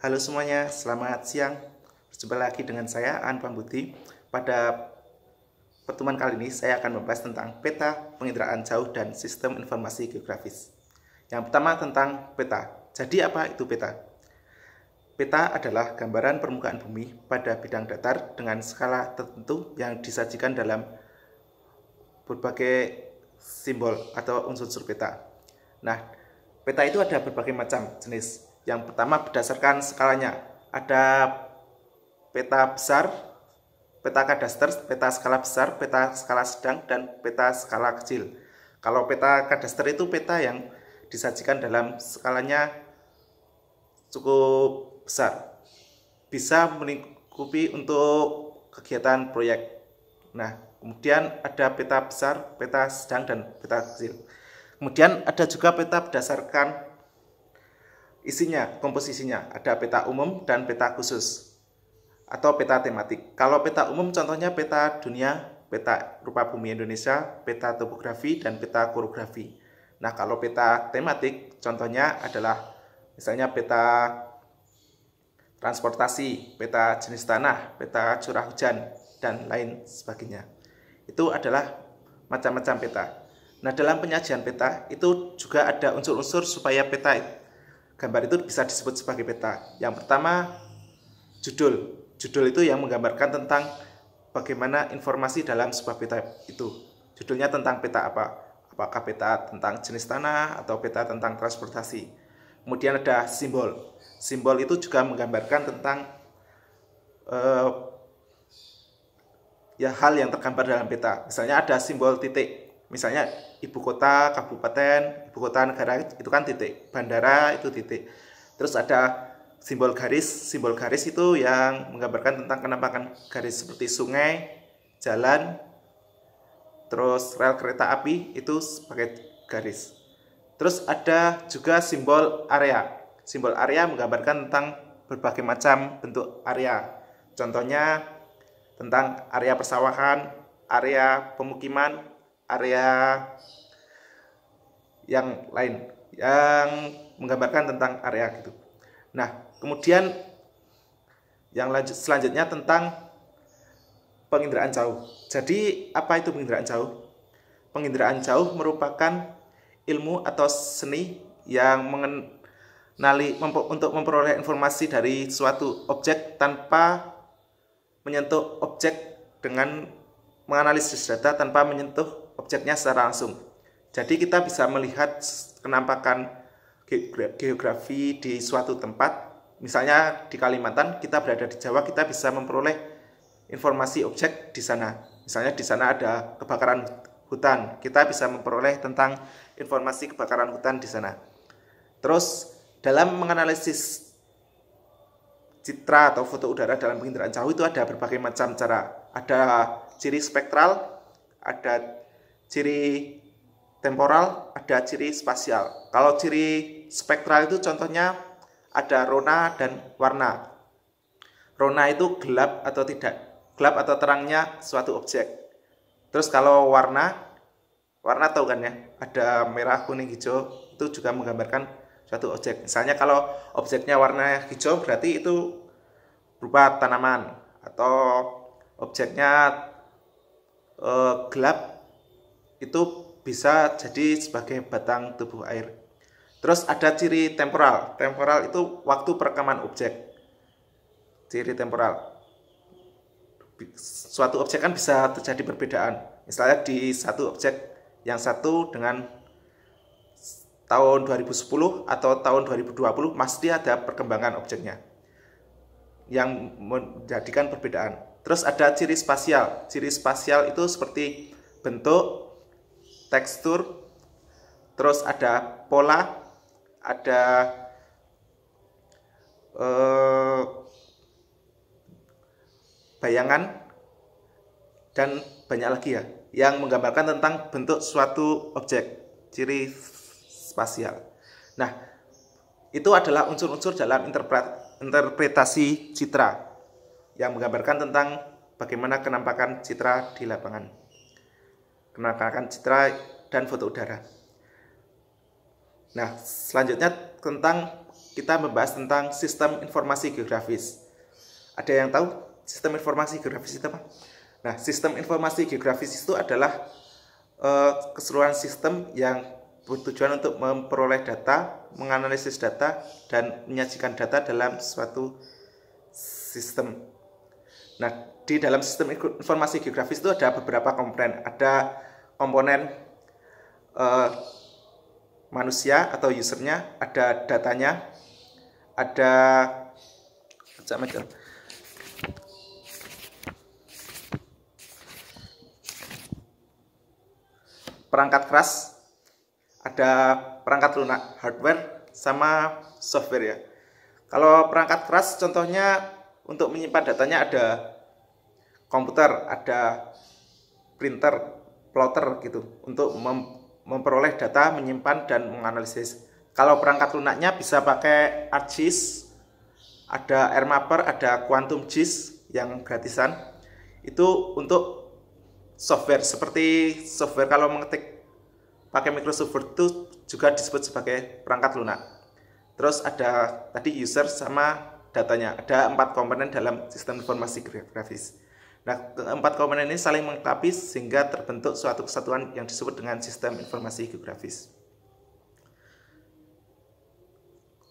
Halo semuanya, selamat siang. Berjumpa lagi dengan saya, Aan Pambuti. Pada pertemuan kali ini, saya akan membahas tentang peta, penginderaan jauh, dan sistem informasi geografis. Yang pertama tentang peta. Jadi apa itu peta? Peta adalah gambaran permukaan bumi pada bidang datar dengan skala tertentu yang disajikan dalam berbagai simbol atau unsur-unsur peta. Nah, peta itu ada berbagai macam jenis. Yang pertama berdasarkan skalanya. Ada peta besar, peta kadaster, peta skala besar, peta skala sedang, dan peta skala kecil. Kalau peta kadaster itu peta yang disajikan dalam skalanya cukup besar. Bisa melingkupi untuk kegiatan proyek. Nah, kemudian ada peta besar, peta sedang, dan peta kecil. Kemudian ada juga peta berdasarkan isinya, komposisinya. Ada peta umum dan peta khusus atau peta tematik. Kalau peta umum contohnya peta dunia, peta rupa bumi Indonesia, peta topografi, dan peta korografi. Nah, kalau peta tematik contohnya adalah misalnya peta transportasi, peta jenis tanah, peta curah hujan, dan lain sebagainya. Itu adalah macam-macam peta. Nah, dalam penyajian peta itu juga ada unsur-unsur supaya peta gambar itu bisa disebut sebagai peta. Yang pertama, judul. Judul itu yang menggambarkan tentang bagaimana informasi dalam sebuah peta itu. Judulnya tentang peta apa? Apakah peta tentang jenis tanah atau peta tentang transportasi. Kemudian ada simbol. Simbol itu juga menggambarkan tentang hal yang tergambar dalam peta. Misalnya ada simbol titik. Misalnya ibu kota, kabupaten, ibu kota negara itu kan titik. Bandara itu titik. Terus ada simbol garis itu yang menggambarkan tentang penampakan garis seperti sungai, jalan, terus rel kereta api itu sebagai garis. Terus ada juga simbol area. Simbol area menggambarkan tentang berbagai macam bentuk area. Contohnya tentang area persawahan, area pemukiman, area yang lain yang menggambarkan tentang area gitu. Nah, kemudian yang selanjutnya tentang penginderaan jauh. Jadi, apa itu penginderaan jauh? Penginderaan jauh merupakan ilmu atau seni yang mengenali untuk memperoleh informasi dari suatu objek tanpa menyentuh objek dengan menganalisis data tanpa menyentuh objeknya secara langsung. Jadi kita bisa melihat penampakan geografi di suatu tempat. Misalnya di Kalimantan, kita berada di Jawa, kita bisa memperoleh informasi objek di sana. Misalnya di sana ada kebakaran hutan, kita bisa memperoleh tentang informasi kebakaran hutan di sana. Terus dalam menganalisis citra atau foto udara dalam penginderaan jauh itu ada berbagai macam cara. Ada ciri spektral, ada ciri temporal, ada ciri spasial. Kalau ciri spektral itu contohnya ada rona dan warna. Rona itu gelap atau tidak, gelap atau terangnya suatu objek. Terus kalau warna tahu kan ya, ada merah, kuning, hijau, itu juga menggambarkan suatu objek. Misalnya kalau objeknya warna hijau berarti itu berupa tanaman, atau objeknya gelap itu bisa jadi sebagai batang tubuh air. Terus ada ciri temporal. Temporal itu waktu perekaman objek. Ciri temporal. Suatu objek kan bisa terjadi perbedaan. Misalnya di satu objek yang satu dengan tahun 2010 atau tahun 2020 pasti ada perkembangan objeknya yang menjadikan perbedaan. Terus ada ciri spasial. Ciri spasial itu seperti bentuk, tekstur, terus ada pola, ada bayangan, dan banyak lagi ya yang menggambarkan tentang bentuk suatu objek, ciri spasial. Nah, itu adalah unsur-unsur dalam interpretasi citra yang menggambarkan tentang bagaimana kenampakan citra di lapangan, kenampakan citra dan foto udara. Nah, selanjutnya tentang kita membahas tentang sistem informasi geografis. Ada yang tahu sistem informasi geografis itu apa? Nah, sistem informasi geografis itu adalah keseluruhan sistem yang bertujuan untuk memperoleh data, menganalisis data, dan menyajikan data dalam suatu sistem. Nah, di dalam sistem informasi geografis itu ada beberapa komponen. Ada komponen manusia atau usernya, ada datanya, ada macam-macam. Perangkat keras, ada perangkat lunak, hardware sama software ya. Kalau perangkat keras contohnya untuk menyimpan datanya ada komputer, ada printer, plotter gitu untuk memperoleh data, menyimpan dan menganalisis. Kalau perangkat lunaknya bisa pakai ArcGIS, ada AirMapper, ada Quantum GIS yang gratisan. Itu untuk software, seperti software kalau mengetik pakai Microsoft Word itu juga disebut sebagai perangkat lunak. Terus ada tadi user sama datanya. Ada 4 komponen dalam sistem informasi geografis. Nah, 4 komponen ini saling melengkapi sehingga terbentuk suatu kesatuan yang disebut dengan sistem informasi geografis.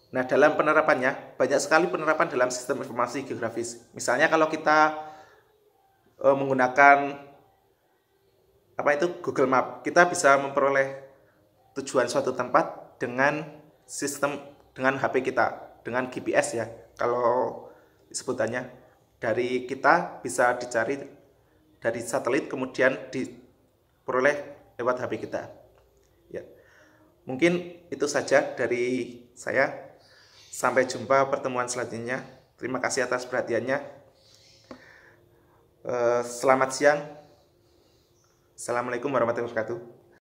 Nah, dalam penerapannya banyak sekali penerapan dalam sistem informasi geografis. Misalnya kalau kita menggunakan Google Map, kita bisa memperoleh tujuan suatu tempat dengan sistem, dengan HP kita, dengan GPS ya. Kalau sebutannya dari kita bisa dicari dari satelit kemudian diperoleh lewat HP kita. Ya. Mungkin itu saja dari saya. Sampai jumpa pertemuan selanjutnya. Terima kasih atas perhatiannya. Selamat siang. Assalamualaikum warahmatullahi wabarakatuh.